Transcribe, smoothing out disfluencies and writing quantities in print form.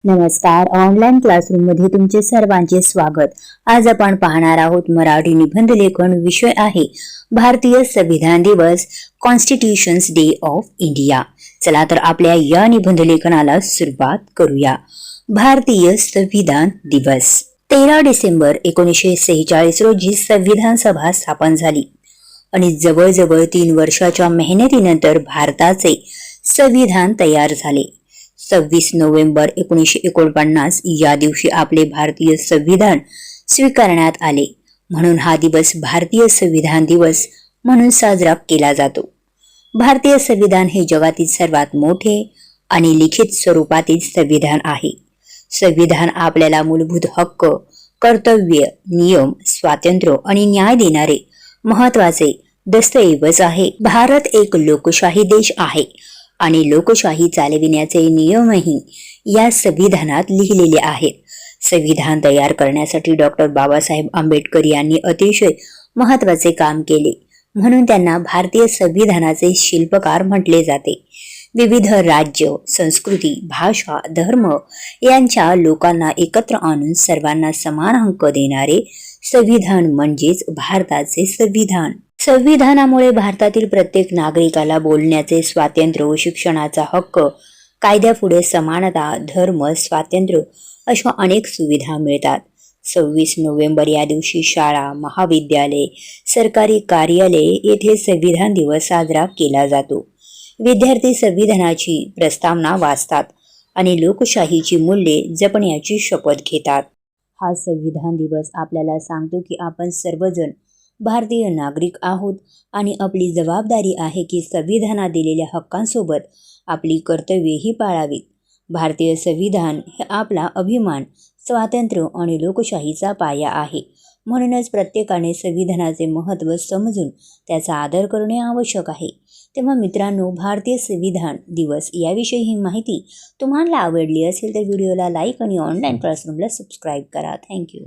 नमस्कार. ऑनलाईन क्लासरूममध्ये तुमचे सर्वांचे स्वागत. आज आपण पाहणार आहोत मराठी निबंध लेखन. विषय आहे भारतीय संविधान दिवस, कॉन्स्टिट्यूशन्स डे ऑफ इंडिया. चला तर आपल्या या निबंध लेखनाला सुरुवात करूया. भारतीय संविधान दिवस. 13 डिसेंबर 1946 रोजी संविधान सभा स्थापन झाली आणि जवळजवळ 3 वर्षाच्या मेहनतीनंतर भारताचे संविधान तयार झाले. 26 नोव्हेंबर 1949 या दिवशी आपले भारतीय संविधान स्वीकारण्यात आले. म्हणून हा दिवस भारतीय संविधान दिवस म्हणून साजरा केला जातो. भारतीय संविधान हे जगातील सर्वात मोठे आणि लिखित स्वरूपातील संविधान आहे. संविधान आपल्याला मूलभूत हक्क, कर्तव्य, नियम, स्वातंत्र्य आणि न्याय देणारे महत्त्वाचे दस्तऐवज आहे. भारत एक लोकशाही देश आहे आणि लोकशाही चालविण्याचे नियमही या संविधानात लिहिलेले आहेत. संविधान तयार करण्यासाठी डॉक्टर बाबासाहेब आंबेडकर यांनी अतिशय महत्त्वाचे काम केले, म्हणून त्यांना भारतीय संविधानाचे शिल्पकार म्हटले जाते. विविध राज्य, संस्कृती, भाषा, धर्म यांच्या लोकांना एकत्र आणून सर्वांना समान हक्क देणारे संविधान म्हणजेच भारताचे संविधान. संविधानामुळे भारतातील प्रत्येक नागरिकाला बोलण्याचे स्वातंत्र्य व शिक्षणाचा हक्क, कायद्यापुढे समानता, धर्म स्वातंत्र्य अशा अनेक सुविधा मिळतात. 26 नोव्हेंबर या दिवशी शाळा, महाविद्यालय, सरकारी कार्यालये येथे संविधान दिवस साजरा केला जातो. विद्यार्थी संविधानाची प्रस्तावना वाचतात आणि लोकशाहीची मूल्ये जपण्याची शपथ घेतात. हा संविधान दिवस आपल्याला सांगतो की आपण सर्वजण भारतीय नागरिक आहोत आणि आपली जबाबदारी आहे की संविधानात दिलेल्या हक्कांसोबत आपली कर्तव्येही पाळावीत. भारतीय संविधान हे आपला अभिमान, स्वातंत्र्य आणि लोकशाहीचा पाया आहे. म्हणूनच प्रत्येकाने संविधानाचे महत्त्व समजून त्याचा आदर करणे आवश्यक आहे. तेव्हा मित्रांनो, भारतीय संविधान दिवस याविषयी ही माहिती तुम्हाला आवडली असेल तर व्हिडिओला लाईक आणि ऑनलाईन क्लासरूमला सबस्क्राईब करा. थँक्यू.